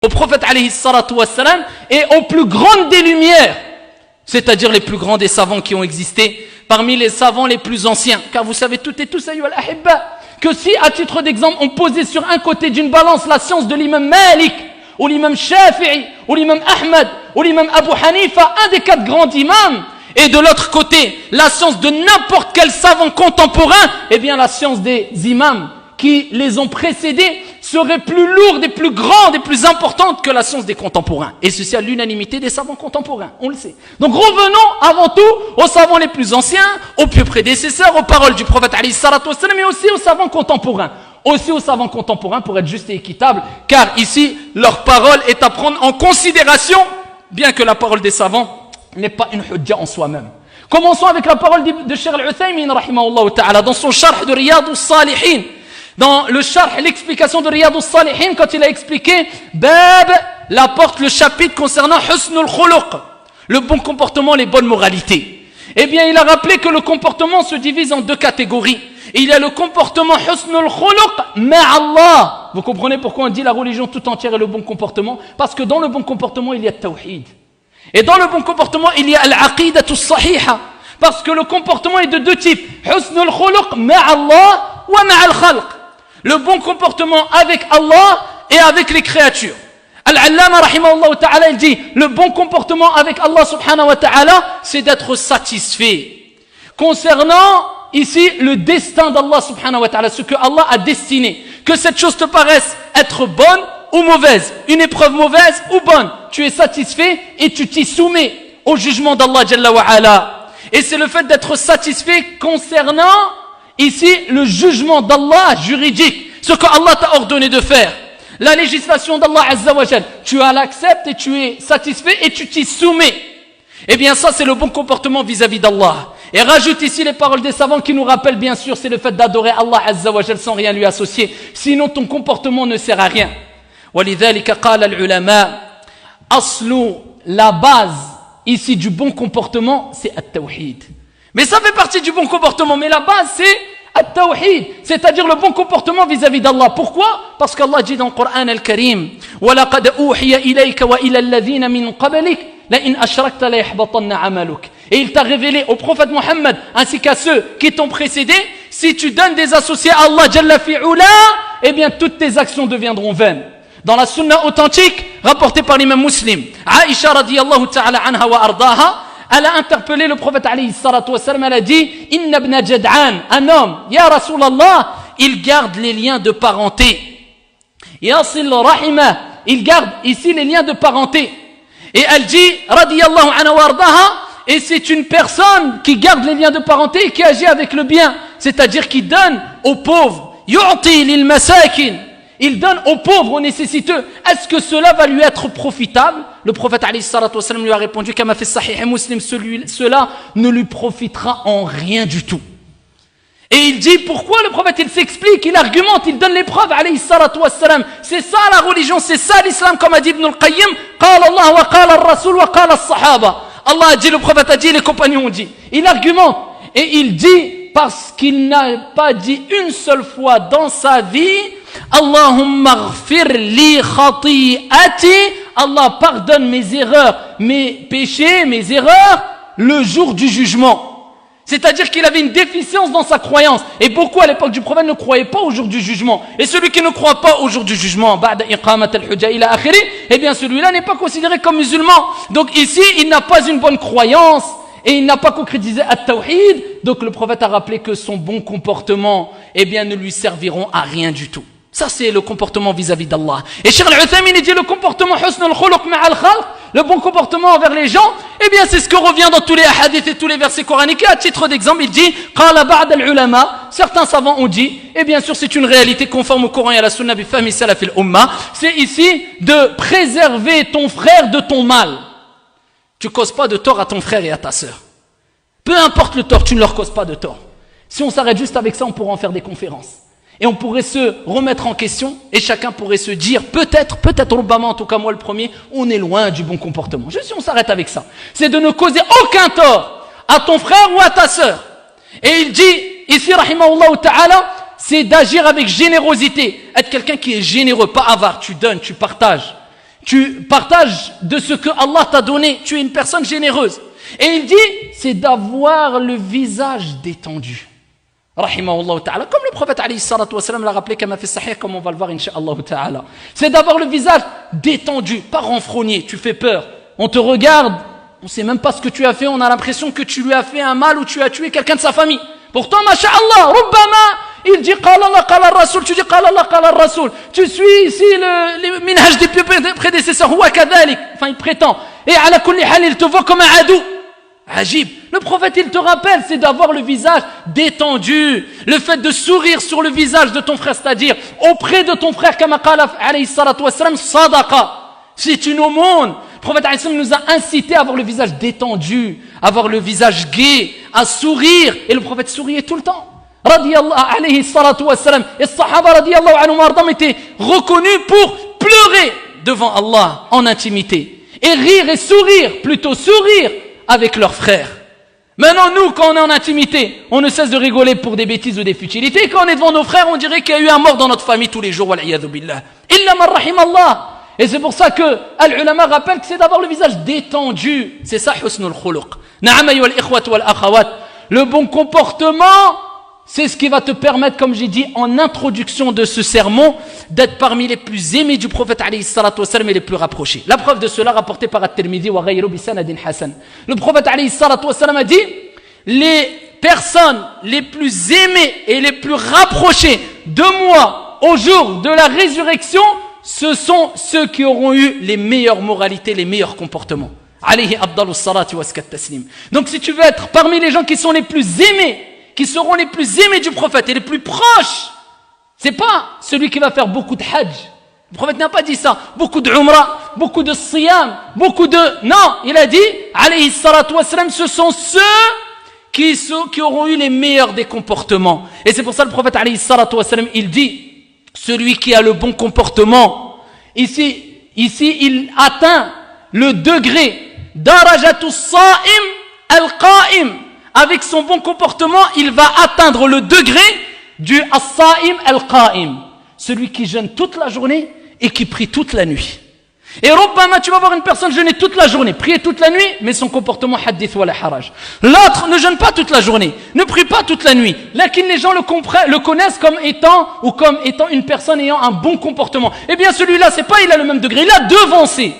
au prophète alayhi salatu wassalam et aux plus grandes des lumières, c'est-à-dire les plus grands des savants qui ont existé, parmi les savants les plus anciens. Car vous savez toutes et tous, ayyuha al-ahibba, que si, à titre d'exemple, on posait sur un côté d'une balance la science de l'imam Malik, ou l'imam Shafi'i, ou l'imam Ahmad, ou l'imam Abu Hanifa, un des 4 grands imams, et de l'autre côté, la science de n'importe quel savant contemporain, eh bien la science des imams qui les ont précédés serait plus lourde et plus grande et plus importante que la science des contemporains. Et ceci à l'unanimité des savants contemporains, on le sait. Donc revenons avant tout aux savants les plus anciens, aux pieux prédécesseurs, aux paroles du prophète alayhi salatu wassalam, mais aussi aux savants contemporains. Aussi aux savants contemporains pour être juste et équitable, car ici, leur parole est à prendre en considération, bien que la parole des savants n'est pas une hujja en soi-même. Commençons avec la parole de Cheikh Al-Uthaymin, rahimahullah ta'ala, dans son sharh de Riyad al-Salihin. Dans le sharh, l'explication de Riyad al-Salihin, quand il a expliqué Bab, la porte, le chapitre concernant Husnul Khuluq, le bon comportement, les bonnes moralités. Eh bien, il a rappelé que le comportement se divise en 2 catégories. Il y a le comportement Husnul Khuluq ma'Allah. Vous comprenez pourquoi on dit la religion tout entière est le bon comportement? Parce que dans le bon comportement, il y a le tawhid. Et dans le bon comportement, il y a al-aqidatu sahiha. Parce que le comportement est de 2 types. Husnul Khuluq ma'Allah wa ma'al khalq. Le bon comportement avec Allah et avec les créatures. Al-Allama rahimahullah ta'ala, il dit, le bon comportement avec Allah subhanahu wa ta'ala, c'est d'être satisfait. Concernant ici le destin d'Allah subhanahu wa ta'ala, ce que Allah a destiné. Que cette chose te paraisse être bonne ou mauvaise, une épreuve mauvaise ou bonne, tu es satisfait et tu t'y soumets au jugement d'Allah jalla wa ala. Et c'est le fait d'être satisfait concernant ici le jugement d'Allah juridique, ce que Allah t'a ordonné de faire. La législation d'Allah azza wa jal, tu l'acceptes et tu es satisfait et tu t'y soumets. Eh bien ça c'est le bon comportement vis-à-vis d'Allah. Et rajoute ici les paroles des savants qui nous rappellent bien sûr, c'est le fait d'adorer Allah azza wa jal sans rien lui associer. Sinon ton comportement ne sert à rien. وَلِذَلِكَ قَالَ الْعُلَمَاء أَصْلُ, la base ici du bon comportement, c'est at-tawhid. Mais ça fait partie du bon comportement, mais la base c'est at-tawhid, c'est-à-dire le bon comportement vis-à-vis d'Allah. Pourquoi? Parce qu'Allah dit dans le Coran al-Karim وَلَقَدْ أُوحِيَ إِلَيْكَ وَإِلَى الَّذِينَ مِنْ قَبْلِكَ لَإِنْ أَشْرَكْتَ لَيَحْبَطَنَّ عَمَلُكَ. Et il t'a révélé au prophète Mohammed ainsi qu'à ceux qui t'ont précédé, si tu donnes des associés à Allah Jalla fi'ula, eh bien toutes tes actions deviendront vaines. Dans la sunna authentique rapportée par l'imam Muslim, Aïcha radiyallahu ta'ala anha wa ardaha, elle a interpellé le prophète alayhi salatu wassalam, elle a dit Inna ibn Jad'an, un homme, ya Rasulallah, il garde les liens de parenté. Yasil rahima, il garde ici les liens de parenté. Et elle dit radiyallahu anha wa ardaha, et c'est une personne qui garde les liens de parenté et qui agit avec le bien, c'est-à-dire qui donne aux pauvres. Yu'ti lil masakin, il donne aux pauvres, aux nécessiteux. Est-ce que cela va lui être profitable? Le prophète alayhi salatu wassalam lui a répondu kama fi sahih Muslim, cela ne lui profitera en rien du tout. Et il dit pourquoi? Le prophète il s'explique, il argumente, il donne les preuves alayhi salatu wassalam. C'est ça la religion, c'est ça l'islam, comme a dit Ibn al-Qayyim, qala Allah wa qala al-Rasul wa qala as-Sahaba. Allah a dit, le prophète a dit, les compagnons ont dit. Il argumente et il dit parce qu'il n'a pas dit une seule fois dans sa vie Allahumma ghfir li khati'ati, Allah pardonne mes erreurs, mes péchés, mes erreurs le jour du jugement. C'est-à-dire qu'il avait une déficience dans sa croyance. Et beaucoup à l'époque du prophète ne croyaient pas au jour du jugement. Et celui qui ne croit pas au jour du jugement, eh bien celui-là n'est pas considéré comme musulman. Donc ici, il n'a pas une bonne croyance et il n'a pas concrétisé at-tawhid. Donc le prophète a rappelé que son bon comportement, eh bien, ne lui serviront à rien du tout. Ça c'est le comportement vis-à-vis d'Allah. Et Cheikh Al-Uthaymin dit le comportement husnul khuluq ma'al khalq, le bon comportement envers les gens, eh bien c'est ce que revient dans tous les hadiths et tous les versets coraniques. Et à titre d'exemple, il dit qala ba'd al-ulama, certains savants ont dit, et bien sûr c'est une réalité conforme au Coran et à la sunna bi fahmi salaf al-umma, c'est ici de préserver ton frère de ton mal. Tu causes pas de tort à ton frère et à ta sœur. Peu importe le tort, tu ne leur causes pas de tort. Si on s'arrête juste avec ça, on pourra en faire des conférences. Et on pourrait se remettre en question et chacun pourrait se dire, peut-être Obama, en tout cas moi le premier, on est loin du bon comportement. Juste si on s'arrête avec ça. C'est de ne causer aucun tort à ton frère ou à ta sœur. Et il dit, ici, rahimahullah ta'ala, c'est d'agir avec générosité. Être quelqu'un qui est généreux, pas avare, tu donnes, tu partages. tu partages de ce que Allah t'a donné, tu es une personne généreuse. Et il dit, c'est d'avoir le visage détendu. Rahimahullah ta'ala. Comme le prophète alayhi salatu wa salam l'a rappelé, comme on va le voir, incha'Allah ta'ala. C'est d'avoir le visage détendu, pas renfrogné, tu fais peur. On te regarde, on sait même pas ce que tu as fait, on a l'impression que tu lui as fait un mal ou tu as tué quelqu'un de sa famille. Pourtant, masha'Allah, rubbama, il dit qala Allah, qala Rasoul, tu dis qala Allah, qala Rasoul. Tu suis ici le minhaj des prédécesseurs, huwa kadhalik. Enfin, il prétend. Et ala kulli hal, il te voit comme un adou. Ajib. Le prophète, il te rappelle, c'est d'avoir le visage détendu. Le fait de sourire sur le visage de ton frère, c'est-à-dire auprès de ton frère, comme alayhi salatu wa salam, sadaqa. C'est une aumône. Le prophète alayhi salam nous a incité à avoir le visage détendu, à avoir le visage gai, à sourire. Et le prophète souriait tout le temps. Radiyallahu alayhi salatu wa salam. Et les sahaba radiyallahu anhum ardam étaient reconnus pour pleurer devant Allah en intimité. Et rire et sourire, plutôt sourire avec leurs frères. Maintenant, nous, quand on est en intimité, on ne cesse de rigoler pour des bêtises ou des futilités. Et quand on est devant nos frères, on dirait qu'il y a eu un mort dans notre famille tous les jours. Wal'iyadhu billah. Illa man rahim Allah. Et c'est pour ça que al-ulama rappelle que c'est d'avoir le visage détendu. C'est ça, husnul khuluq. Na'am ayyuhal ikhwat wal akhawat. Le bon comportement, c'est ce qui va te permettre, comme j'ai dit en introduction de ce sermon, d'être parmi les plus aimés du prophète alayhi salatu wassalam et les plus rapprochés. La preuve de cela rapportée par At-Tirmidhi wa ghayru bi sanadin hasan. Le prophète alayhi salatu wassalam a dit, les personnes les plus aimées et les plus rapprochées de moi au jour de la résurrection, ce sont ceux qui auront eu les meilleures moralités, les meilleurs comportements. Alayhi afdalus salati wa askat taslim. Donc si tu veux être parmi les gens qui sont les plus aimés, qui seront les plus aimés du prophète et les plus proches, c'est pas celui qui va faire beaucoup de hajj. Le prophète n'a pas dit ça. Beaucoup de umrah, beaucoup de siyam, beaucoup de... Non, il a dit, alayhi salatu wassalam, ce sont ceux qui auront eu les meilleurs des comportements. Et c'est pour ça le prophète alayhi salatu wassalam, il dit, celui qui a le bon comportement, ici il atteint le degré darajatus sa'im al-qa'im. Avec son bon comportement, il va atteindre le degré du as-sa'im al-qa'im. Celui qui jeûne toute la journée et qui prie toute la nuit. Et rubbama, tu vas voir une personne jeûner toute la journée, prier toute la nuit, mais son comportement hadith wa la haraj. L'autre ne jeûne pas toute la journée, ne prie pas toute la nuit. Là, les gens le connaissent comme étant une personne ayant un bon comportement. Eh bien, celui-là, c'est pas il a le même degré, il a devancé.